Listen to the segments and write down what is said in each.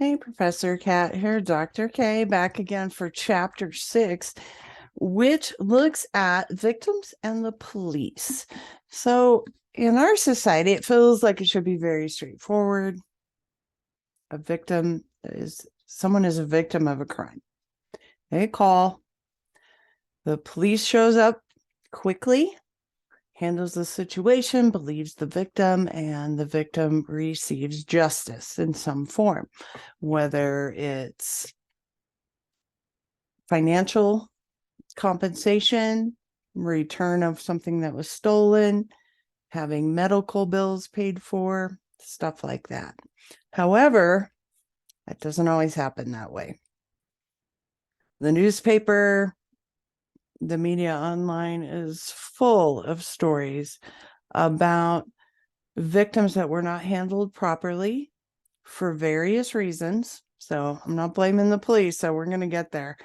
Hey, Professor Cat here, Dr. K, back again for chapter 6, which looks at victims and the police. So, in our society, it feels like it should be very straightforward. Someone is a victim of a crime. They call, the police shows up quickly, handles the situation, believes the victim, and the victim receives justice in some form, whether it's financial compensation, return of something that was stolen, having medical bills paid for, stuff like that. However, that doesn't always happen that way. The newspaper, the media online is full of stories about victims that were not handled properly for various reasons. So I'm not blaming the police, so we're going to get there.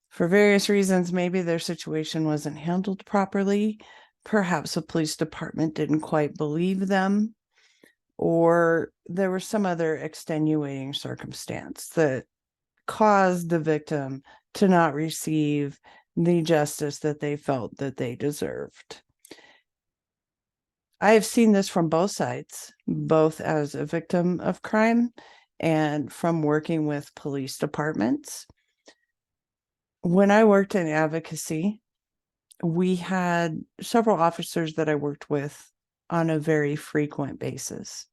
For various reasons, maybe their situation wasn't handled properly. Perhaps the police department didn't quite believe them, or there was some other extenuating circumstance that caused the victim to not receive the justice that they felt that they deserved. I have seen this from both sides, both as a victim of crime and from working with police departments. When I worked in advocacy, we had several officers that I worked with on a very frequent basis.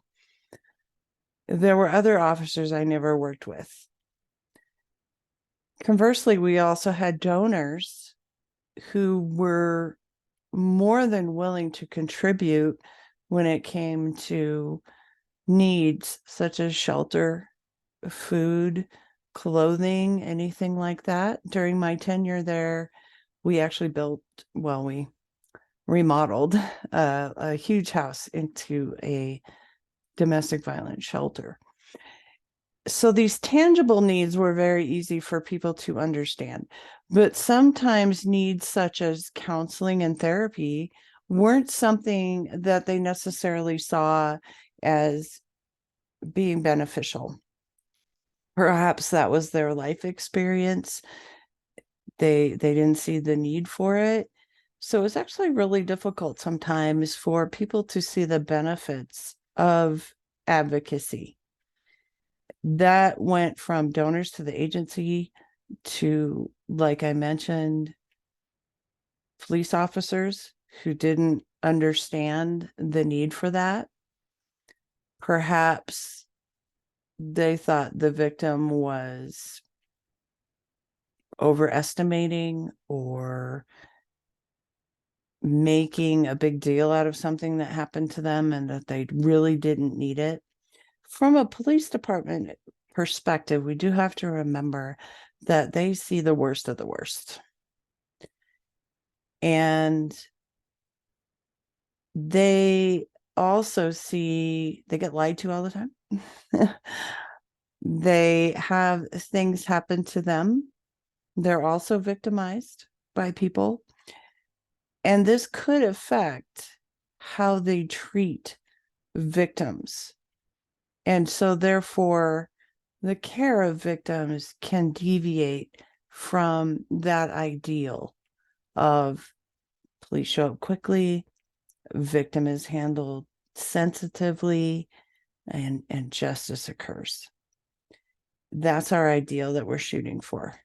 There were other officers I never worked with. Conversely, we also had donors who were more than willing to contribute when it came to needs such as shelter, food, clothing, anything like that. During my tenure there, we actually we remodeled a huge house into a domestic violence shelter. So these tangible needs were very easy for people to understand, but sometimes needs such as counseling and therapy weren't something that they necessarily saw as being beneficial. Perhaps that was their life experience. They didn't see the need for it. So it's actually really difficult sometimes for people to see the benefits of advocacy. That went from donors to the agency to, like I mentioned, police officers who didn't understand the need for that. Perhaps they thought the victim was overestimating or making a big deal out of something that happened to them and that they really didn't need it. From a police department perspective, we do have to remember that they see the worst of the worst. And they also they get lied to all the time. They have things happen to them. They're also victimized by people. And this could affect how they treat victims. And so, therefore, the care of victims can deviate from that ideal of police show up quickly, victim is handled sensitively, and justice occurs. That's our ideal that we're shooting for.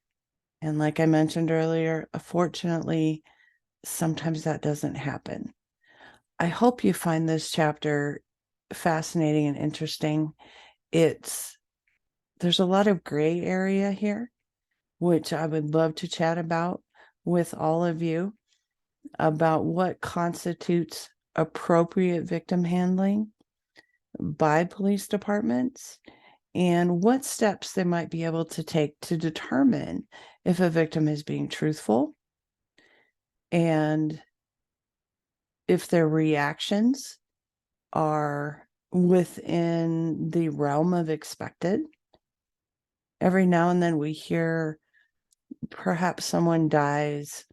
And like I mentioned earlier, unfortunately, sometimes that doesn't happen. I hope you find this chapter fascinating and interesting. There's a lot of gray area here, which I would love to chat about with all of you about what constitutes appropriate victim handling by police departments and what steps they might be able to take to determine if a victim is being truthful and if their reactions are within the realm of expected. Every now and then we hear perhaps someone dies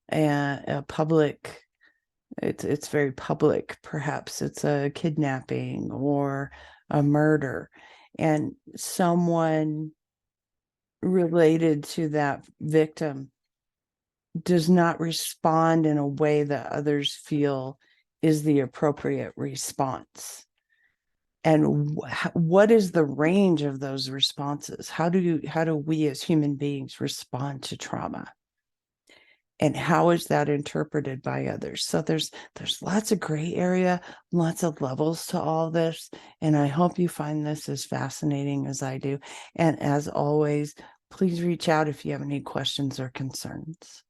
and it's very public. Perhaps it's a kidnapping or a murder. and someone related to that victim does not respond in a way that others feel is the appropriate response. And what is the range of those responses? How do we as human beings respond to trauma? And how is that interpreted by others? So there's lots of gray area, lots of levels to all this, and I hope you find this as fascinating as I do. And as always, please reach out if you have any questions or concerns.